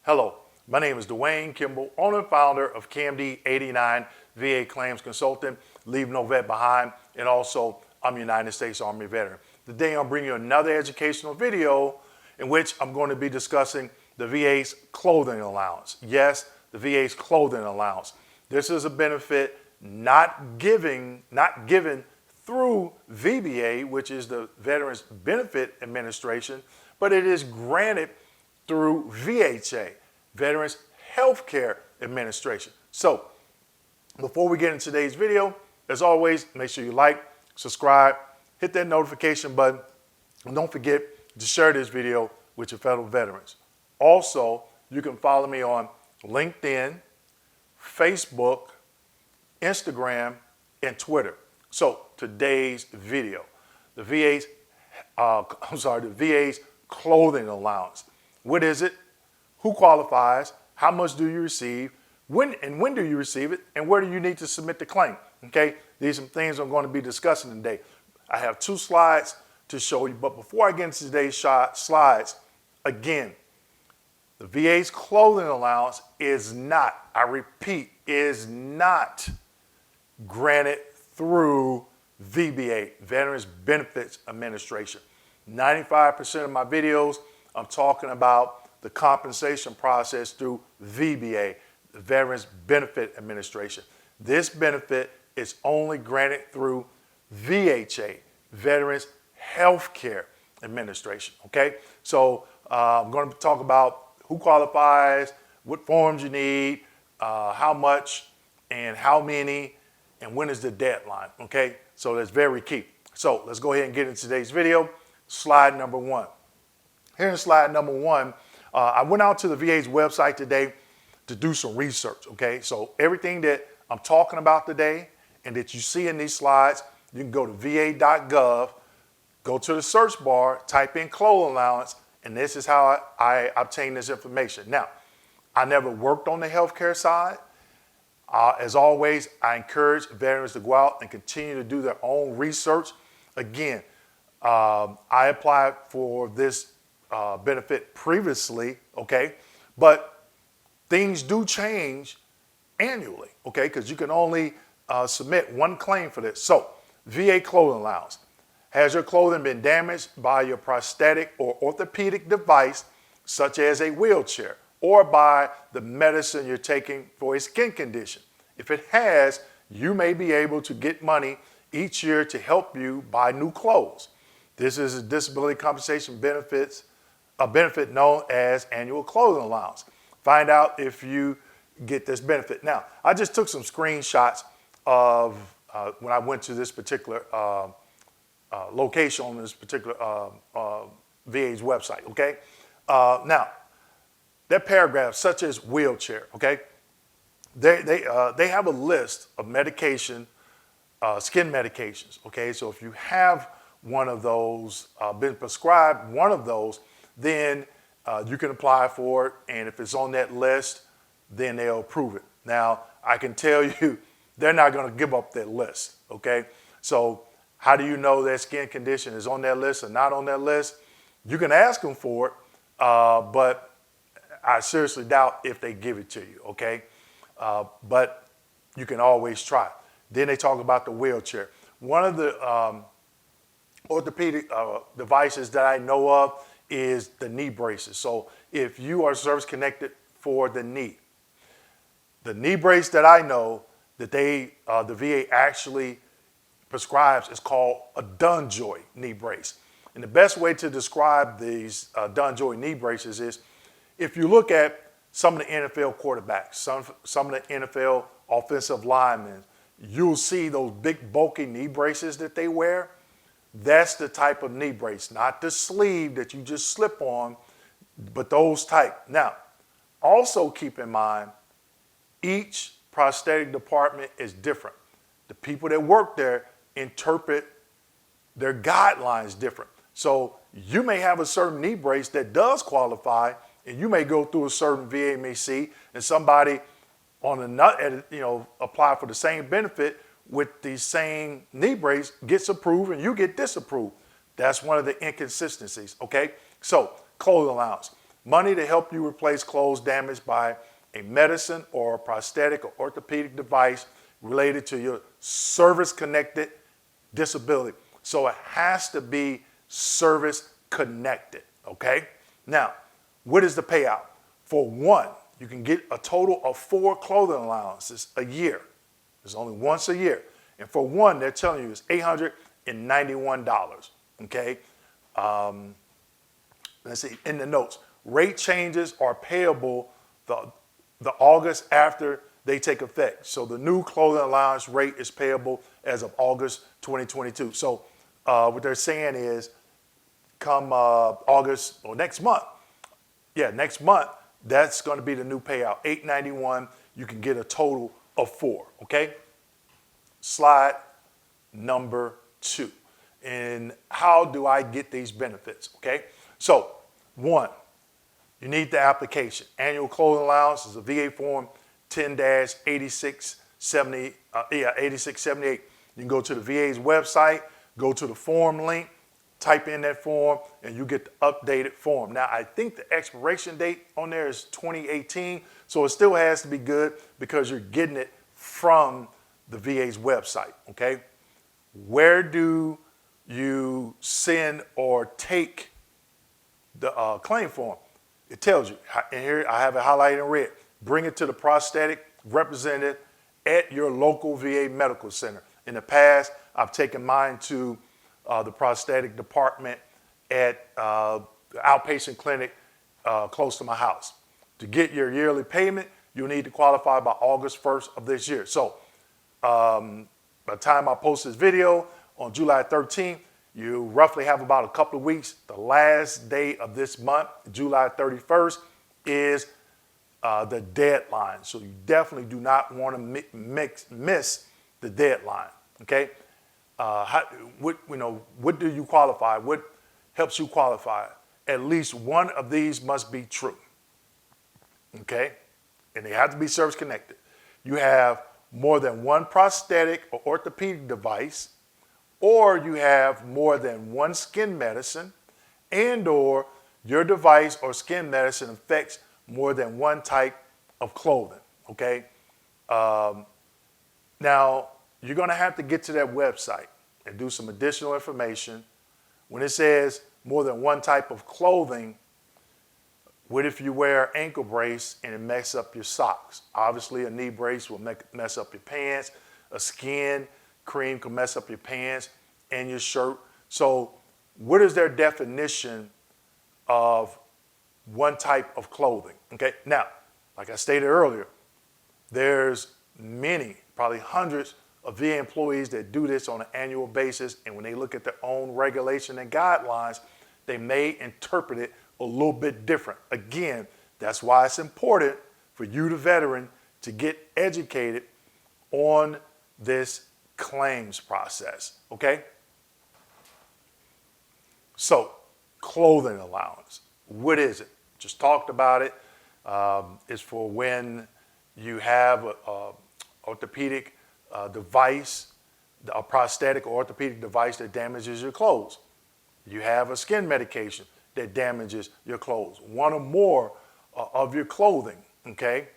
Hello, my name is Dewayne Kimble, owner and founder of KMD 89 VA Claims Consultant, Leave No Vet Behind, and also I'm a United States Army veteran. Today I'm bringing you another educational video in which I'm going to be discussing the VA's clothing allowance. Yes, the VA's clothing allowance. This is a benefit not given through VBA, which is the Veterans Benefit Administration, but it is granted through VHA, Veterans Healthcare Administration. So, before we get into today's video, as always, make sure you like, subscribe, hit that notification button, and don't forget to share this video with your fellow veterans. Also, you can follow me on LinkedIn, Facebook, Instagram, and Twitter. So, today's video, the VA's clothing allowance. What is it? Who qualifies? How much do you receive? When do you receive it? And where do you need to submit the claim? Okay, these are some things I'm going to be discussing today. I have 2 slides to show you, but before I get into today's slides, again, the VA's clothing allowance is not, I repeat, is not granted through VBA, Veterans Benefits Administration. 95% of my videos, I'm talking about the compensation process through VBA, the Veterans Benefit Administration. This benefit is only granted through VHA, Veterans Healthcare Administration, okay? So I'm going to talk about who qualifies, what forms you need, how much and how many, and when is the deadline, okay? So that's very key. So let's go ahead and get into today's video. Slide number 1. Here in slide number 1, I went out to the VA's website today to do some research, okay? So everything that I'm talking about today and that you see in these slides, you can go to va.gov, go to the search bar, type in clothing allowance, and this is how I obtain this information. Now, I never worked on the healthcare side. As always, I encourage veterans to go out and continue to do their own research. Again, I applied for this benefit previously, okay? But things do change annually, okay? Because you can only submit one claim for this. So, VA clothing allowance. Has your clothing been damaged by your prosthetic or orthopedic device, such as a wheelchair, or by the medicine you're taking for a skin condition? If it has, you may be able to get money each year to help you buy new clothes. This is a disability compensation a benefit known as annual clothing allowance. Find out if you get this benefit. Now, I just took some screenshots of when I went to this particular location on this particular VA's website, okay? Now, that paragraph, such as wheelchair, okay? They have a list of medication, skin medications, okay? So if you have one of those, been prescribed one of those, then you can apply for it, and if it's on that list, then they'll approve it. Now, I can tell you, they're not going to give up that list, okay? So how do you know that skin condition is on that list or not on that list? You can ask them for it, but I seriously doubt if they give it to you, okay? But you can always try. Then they talk about the wheelchair. One of the orthopedic devices that I know of is the knee braces. So if you are service connected for the knee brace that I know that the VA actually prescribes is called a Dunjoy knee brace. And the best way to describe these Dunjoy knee braces is if you look at some of the NFL quarterbacks, some of the NFL offensive linemen, you'll see those big bulky knee braces that they wear. That's the type of knee brace, not the sleeve that you just slip on, but those type. Now, also keep in mind, each prosthetic department is different. The people that work there interpret their guidelines different. So you may have a certain knee brace that does qualify, and you may go through a certain VA may see, and somebody on another, apply for the same benefit with the same knee brace gets approved and you get disapproved. That's one of the inconsistencies, okay? So, clothing allowance. money to help you replace clothes damaged by a medicine or a prosthetic or orthopedic device related to your service-connected disability. So it has to be service-connected, okay? Now, what is the payout? For one, you can get a total of 4 clothing allowances a year. There's only once a year. And for one, they're telling you it's $891, okay? Let's see, in the notes, rate changes are payable the August after they take effect. So the new clothing allowance rate is payable as of August 2022. So what they're saying is come August or next month, next month, that's going to be the new payout, $891. You can get a total of 4, okay? Slide number 2. And how do I get these benefits, okay? So, 1, you need the application. Annual clothing allowance is a VA form 10-8678. You can go to the VA's website, go to the form link, type in that form, and you get the updated form. Now, I think the expiration date on there is 2018, so it still has to be good because you're getting it from the VA's website, okay? Where do you send or take the claim form? It tells you, and here I have it highlighted in red. Bring it to the prosthetic representative at your local VA medical center. In the past, I've taken mine to the prosthetic department at the outpatient clinic close to my house. To get your yearly payment, you'll need to qualify by August 1st of this year. So by the time I post this video on July 13th, you roughly have about a couple of weeks. The last day of this month, July 31st, is the deadline. So you definitely do not want to miss the deadline, okay? What do you qualify? What helps you qualify? At least one of these must be true, okay? And they have to be service connected. You have more than one prosthetic or orthopedic device, or you have more than one skin medicine, and or your device or skin medicine affects more than one type of clothing, okay? Now, you're gonna have to get to that website and do some additional information. When it says more than one type of clothing, what if you wear an ankle brace and it messes up your socks? Obviously, a knee brace will mess up your pants. A skin cream can mess up your pants and your shirt. So what is their definition of one type of clothing? Okay, now, like I stated earlier, there's many, probably hundreds of VA employees that do this on an annual basis, and when they look at their own regulation and guidelines, they may interpret it a little bit different. Again, that's why it's important for you, the veteran, to get educated on this claims process, okay? So, clothing allowance, what is it? Just talked about it. It's for when you have an orthopedic device, a prosthetic or orthopedic device that damages your clothes. You have a skin medication that damages your clothes, one or more of your clothing, okay?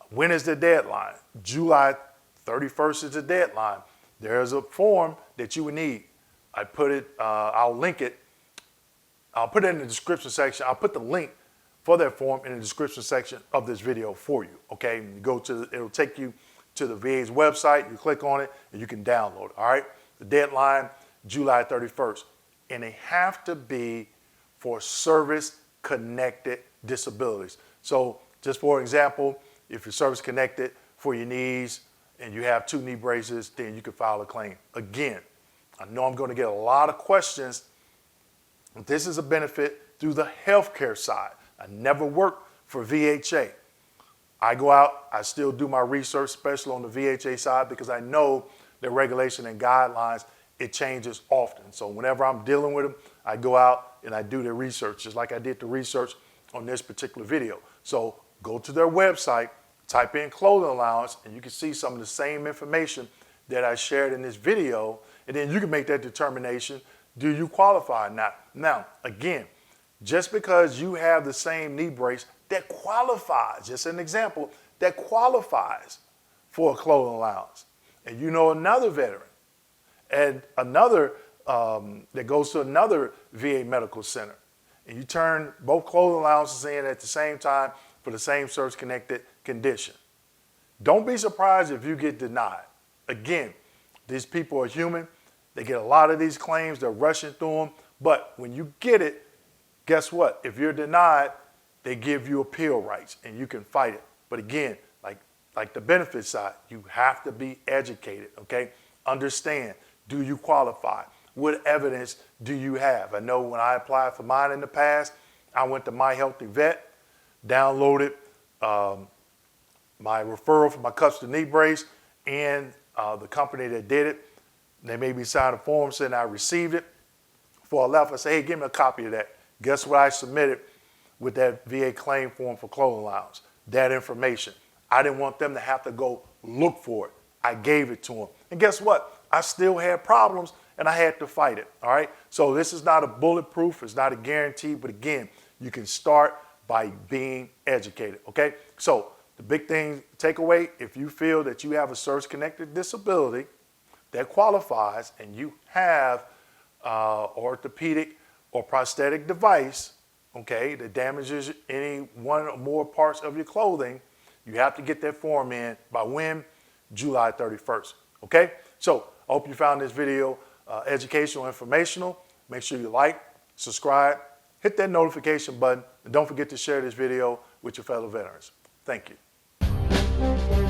When is the deadline? July 31st is the deadline. There's a form that you would need. I put it, I'll link it. I'll put it in the description section. I'll put the link for that form in the description section of this video for you, okay? And you go to, it'll take you to the VA's website. You click on it and you can download it, all right? The deadline, July 31st. And they have to be for service-connected disabilities. So just for example, if you're service-connected for your knees and you have 2 knee braces, then you can file a claim. Again, I know I'm going to get a lot of questions. This is a benefit through the healthcare side. I never worked for VHA. I go out, I still do my research, especially on the VHA side, because I know the regulation and guidelines, it changes often. So whenever I'm dealing with them, I go out and I do the research, just like I did the research on this particular video. So go to their website, type in clothing allowance, and you can see some of the same information that I shared in this video, and then you can make that determination, do you qualify or not? Now, again, Just because you have the same knee brace that qualifies, just an example, that qualifies for a clothing allowance, and you know another veteran and another that goes to another VA medical center, and you turn both clothing allowances in at the same time for the same service-connected condition, don't be surprised if you get denied. Again, these people are human. They get a lot of these claims. They're rushing through them. But when you get it, guess what? If you're denied, they give you appeal rights and you can fight it. But again, like the benefit side, you have to be educated, okay? Understand, do you qualify? What evidence do you have? I know when I applied for mine in the past, I went to My Healthy Vet, downloaded my referral for my custom knee brace and the company that did it. They made me sign a form saying I received it. Before I left, I said, hey, give me a copy of that. Guess what I submitted with that VA claim form for clothing allowance? That information. I didn't want them to have to go look for it. I gave it to them. And guess what? I still had problems and I had to fight it, all right? So this is not a bulletproof, it's not a guarantee, but again, you can start by being educated, okay? So the big thing, takeaway, if you feel that you have a service-connected disability that qualifies and you have orthopedic or prosthetic device, okay, that damages any one or more parts of your clothing, you have to get that form in by when? July 31st, okay? So I hope you found this video educational, informational. Make sure you like, subscribe, hit that notification button, and don't forget to share this video with your fellow veterans. Thank you.